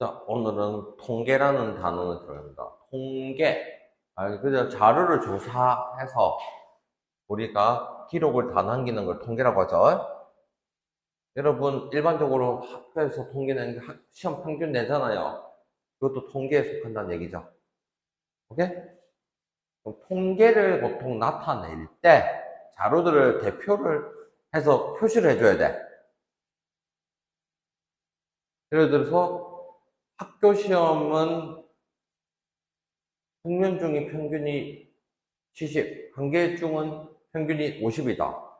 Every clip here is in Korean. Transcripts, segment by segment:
자, 오늘은 통계라는 단어를 들어갑니다. 통계. 그냥 자료를 조사해서 우리가 기록을 다 남기는 걸 통계라고 하죠. 여러분, 일반적으로 학교에서 통계 내는 게 시험 평균 내잖아요. 그것도 통계에 속한다는 얘기죠. 오케이? 그럼 통계를 보통 나타낼 때 자료들을 대표를 해서 표시를 해줘야 돼. 예를 들어서 학교 시험은 국면 중에 평균이 70, 단계 중은 평균이 50이다.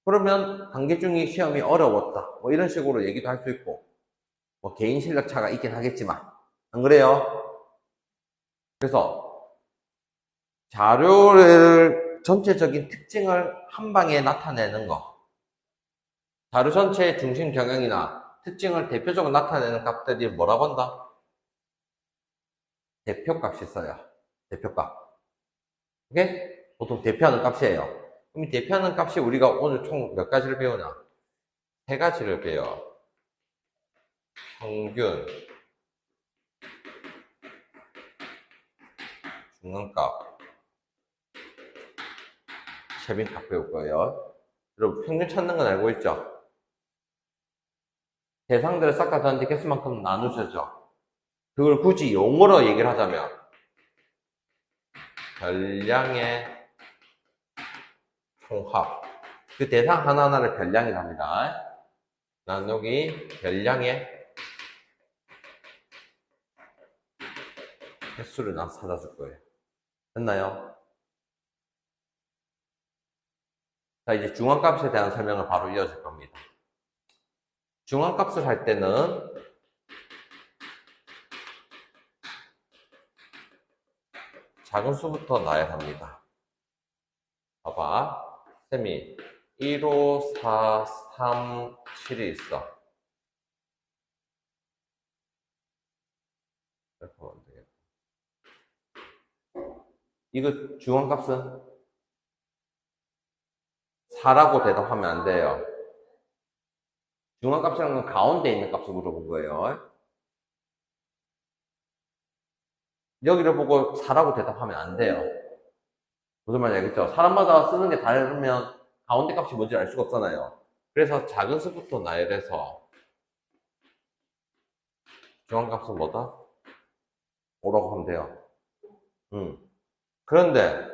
그러면 단계 중이 시험이 어려웠다. 뭐 이런 식으로 얘기도 할 수 있고, 뭐 개인 실력 차가 있긴 하겠지만, 안 그래요? 그래서 자료를 전체적인 특징을 한 방에 나타내는 거. 자료 전체의 중심 경향이나 특징을 대표적으로 나타내는 값들이 뭐라고 한다? 대표값이 있어요. 대표값. 오케이? 보통 대표하는 값이에요. 그럼 이 대표하는 값이 우리가 오늘 총 몇 가지를 배우냐? 세 가지를 배워. 평균, 중간값, 최빈값 배울 거예요. 여러분, 평균 찾는 건 알고 있죠? 대상들을 싹 다 던지 개수만큼 나누셔죠. 그걸 굳이 용어로 얘기를 하자면, 별량의 총합. 그 대상 하나하나를 별량이라 합니다. 나누기 별량의 횟수를 찾아줄 거예요. 됐나요? 자, 이제 중앙값에 대한 설명을 바로 이어질 겁니다. 중앙값을 할 때는 작은 수부터 놔야 합니다. 봐봐. 쌤이 1, 5, 4, 3, 7이 있어. 이렇게 보면 되겠다. 이거 중앙값은 4라고 대답하면 안 돼요. 중앙값이라는 건 가운데 있는 값을 물어본 거예요. 여기를 보고 4라고 대답하면 안 돼요. 무슨 말인지 알겠죠? 사람마다 쓰는 게 다르면 가운데 값이 뭔지 알 수가 없잖아요. 그래서 작은 수부터 나열해서 중앙값은 뭐다? 5라고 하면 돼요. 그런데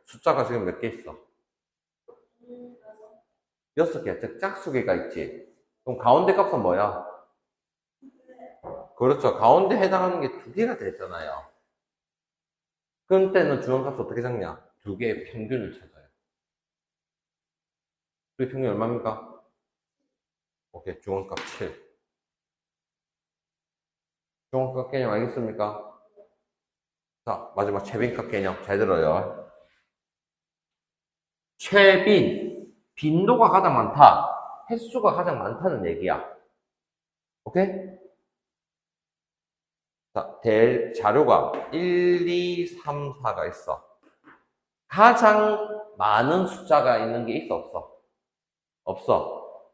숫자가 지금 몇 개 있어? 6개, 즉 짝수개가 있지. 그럼 가운데 값은 뭐야? 그렇죠. 가운데 해당하는 게 2개가 됐잖아요. 그런 때는 중앙값 어떻게 잡냐? 2개의 평균을 찾아요. 그 평균이 얼마입니까? 오케이, 중앙값 7. 중앙값 개념 알겠습니까? 자, 마지막 최빈값 개념 잘 들어요. 최빈, 빈도가 가장 많다. 횟수가 가장 많다는 얘기야. 오케이? 자, 될 자료가 1, 2, 3, 4가 있어. 가장 많은 숫자가 있는 게 있어, 없어? 없어.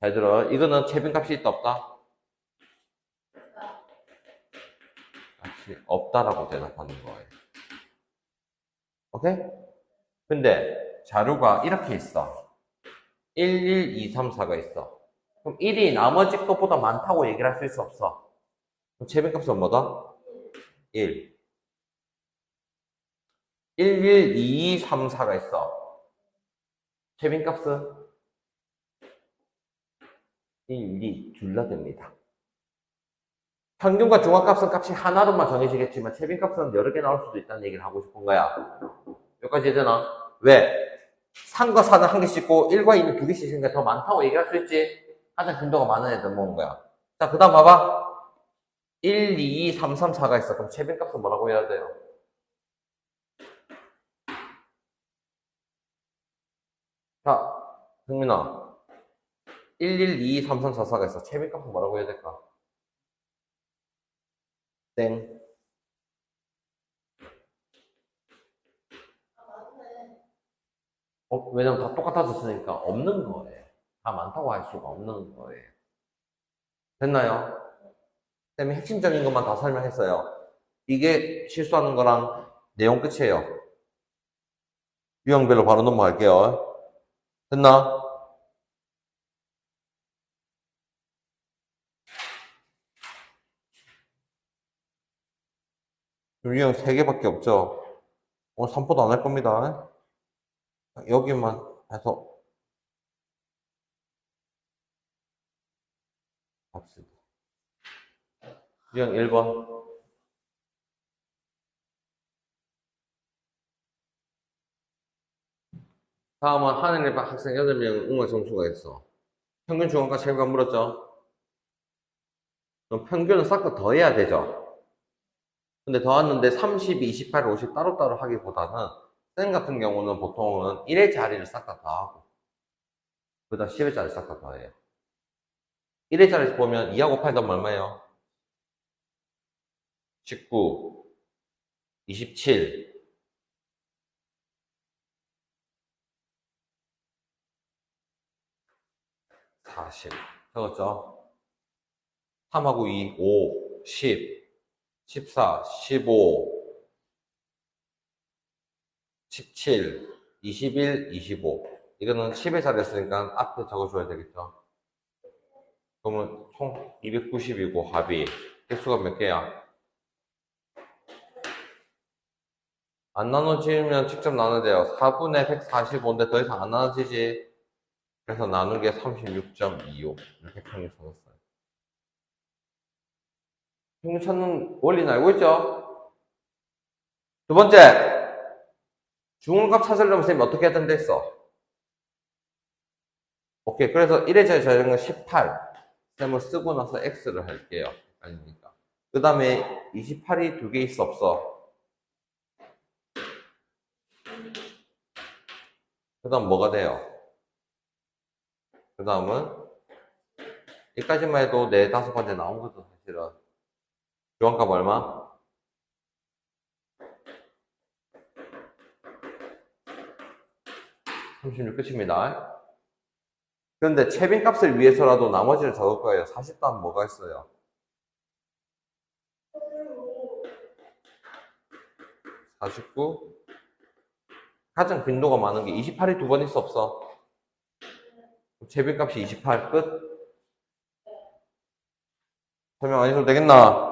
잘 들어. 이거는 최빈값이 있다, 없다? 값이 없다라고 대답하는 거예요. 오케이? 근데 자료가 이렇게 있어. 1, 1, 2, 3, 4가 있어. 그럼 1이 나머지 것보다 많다고 얘기를 할 수 있어, 없어? 그럼 최빈값은 뭐다? 1. 1, 1, 2, 3, 4가 있어. 최빈값은 1, 2, 둘 다 됩니다. 평균과 중앙값은 값이 하나로만 정해지겠지만 최빈값은 여러 개 나올 수도 있다는 얘기를 하고 싶은 거야. 여기까지 되나? 왜? 3과 4는 한 개씩 있고 1과 2는 두 개씩 있으니까 더 많다고 얘기할 수 있지. 가장 빈도가 많은 애들 모은 거야. 자, 그 다음 봐봐. 1, 2, 3, 3, 4가 있어. 그럼 최빈값은 뭐라고 해야 돼요? 자, 흥민아. 1, 1, 2, 3, 3, 4, 4가 있어. 최빈값은 뭐라고 해야 될까? 땡. 왜냐면 다 똑같아졌으니까 없는 거예요. 다 많다고 할 수가 없는 거예요. 됐나요? 쌤이 핵심적인 것만 다 설명했어요. 이게 실수하는 거랑 내용 끝이에요. 유형별로 바로 넘어갈게요. 됐나? 유형 3개밖에 없죠. 오늘 3포도 안 할 겁니다. 여기만 해서 합시다. 유형 1번. 다음은 하늘의 학생 8명 응원 점수가 있어. 평균 중간과 최고가 물었죠? 그럼 평균은 싹 다 더해야 되죠? 근데 더했는데 30, 28, 50 따로따로 하기보다는 쌤 같은 경우는 보통은 1의 자리를 싹 다 더하고 그 다음 10의 자리 싹 다 더해요. 1의 자리에서 보면 2하고 8 더하면 얼마예요? 19, 27, 40 적었죠? 3하고 2, 5, 10, 14, 15, 17, 21, 25 이거는 10의 자리에 쓰니까 앞에 적어줘야 되겠죠? 그러면 총 290이고 합이 개수가 몇 개야? 안 나눠지면 직접 나눠야 돼요. 4분의 145인데 더 이상 안 나눠지지. 그래서 나눈 게 36.25 이렇게 평균 찾았어요. 평균 찾는 원리는 알고 있죠? 두 번째, 중원값 찾으려면 선생님이 어떻게 해야 된다 했어? 오케이, 그래서 1의 제곱이 저희는 18 쌤을 쓰고 나서 x를 할게요. 아닙니까? 그 다음에 28이 두 개 있어 없어? 그 다음 뭐가 돼요? 그 다음은 여기까지만 해도 네 다섯 번째 나온 거죠 사실은. 중원값 얼마? 36 끝입니다. 그런데 채빈값을 위해서라도 나머지를 적을 거예요. 40 다음 뭐가 있어요? 49. 가장 빈도가 많은 게 28이 두 번 있어 없어? 채빈값이 28 끝? 설명 안 해도 되겠나?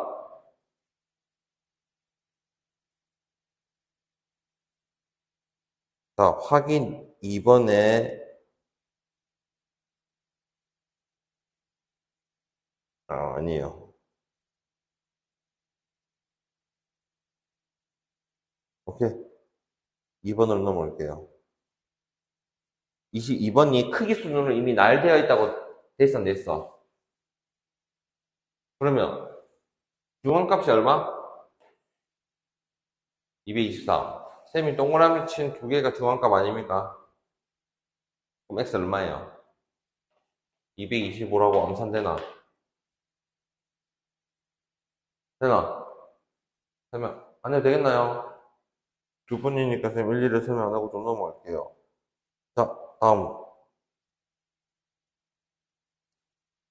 자, 확인 2번에 아니에요. 오케이. 2번으로 넘어갈게요. 22번이 크기 수준으로 이미 날되어 있다고 돼 있어. 그러면 중앙값이 얼마? 224. 쌤이 동그라미 친 두 개가 중앙값 아닙니까? 그럼 x 얼마예요? 225라고 암산되나? 되나? 설명 안 해도 되겠나요? 두 분이니까 쌤 일일이 설명 안 하고 좀 넘어갈게요. 자, 다음.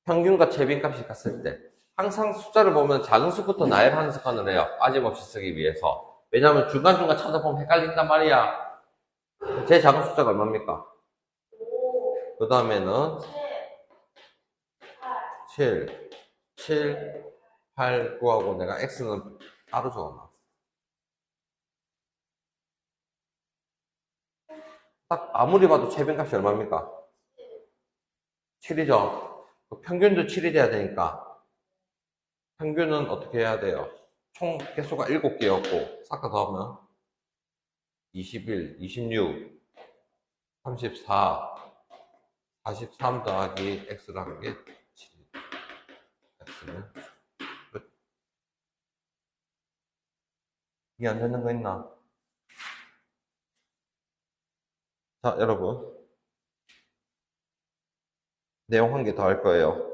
평균과 최빈값이 같을 때 항상 숫자를 보면 작은 수부터 나열하는 습관을 해요. 빠짐없이 쓰기 위해서. 왜냐하면 중간중간 찾아보면 헷갈린단 말이야. 제일 작은 숫자가 얼마입니까? 그 다음에는 7, 7, 8, 9하고 내가 x는 따로 적어놨어. 딱 아무리 봐도 최빈값이 얼마입니까? 7이죠. 평균도 7이 돼야 되니까 평균은 어떻게 해야 돼요? 총 개수가 7개였고 싹 다 더하면 21, 26, 34, 43 더하기 x라는 게 7. x는 끝. 이해 안 되는 거 있나? 자, 여러분. 내용 한 개 더 할 거예요.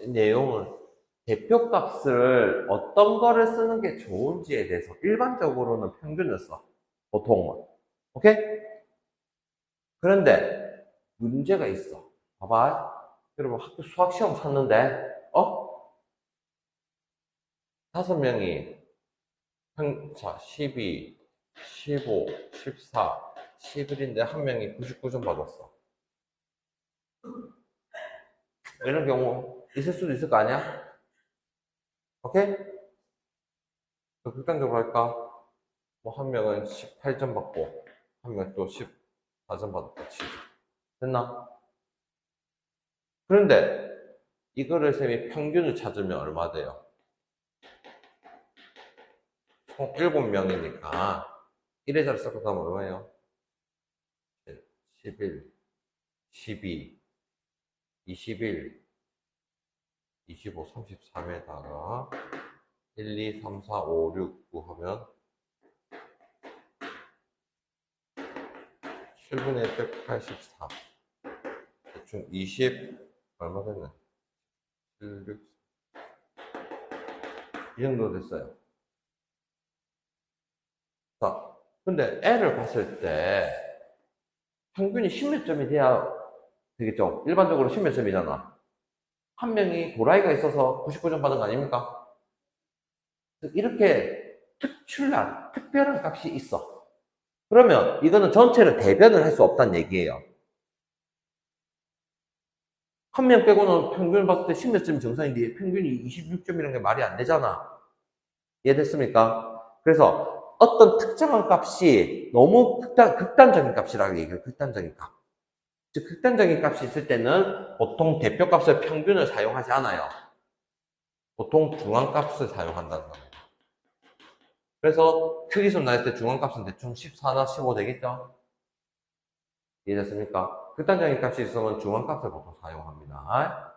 내용을 대표값을 어떤 거를 쓰는 게 좋은지에 대해서 일반적으로는 평균을 써. 보통은. 오케이? 그런데 문제가 있어. 봐봐. 여러분 학교 수학시험 쳤는데, 5명이, 자, 12, 15, 14, 11인데 한 명이 99점 받았어. 이런 경우 있을 수도 있을 거 아니야? 오케이? 더 극단적으로 할까? 뭐 한 명은 18점 받고 한 명은 또 14점 받았다 치자. 됐나? 그런데 이거를 쌤이 평균을 찾으면 얼마 돼요? 총 7명이니까 1의 자리 섞어서 하면 얼마예요? 11, 12, 21, 25, 33에다가 1, 2, 3, 4, 5, 6, 9 하면 7분의 184 대충 20 얼마 됐네? 7, 6, 이 정도 됐어요. 자, 근데 애를 봤을 때 평균이 10몇 점이 돼야 되겠죠? 일반적으로 10몇 점이잖아. 한 명이 도라이가 있어서 99점 받은 거 아닙니까? 이렇게 특별한 값이 있어. 그러면 이거는 전체를 대변을 할 수 없다는 얘기예요. 한 명 빼고는 평균 봤을 때 10몇 점이 정상인데 평균이 26점이라는 게 말이 안 되잖아. 이해됐습니까? 그래서 어떤 특정한 값이 너무 극단적인 값이라고 얘기해요. 극단적인 값. 즉, 극단적인 값이 있을 때는 보통 대표값을 평균을 사용하지 않아요. 보통 중앙값을 사용한다는 겁니다. 그래서 크기순 나올 때 중앙값은 대충 14나 15 되겠죠? 이해됐습니까? 극단적인 값이 있으면 중앙값을 보통 사용합니다.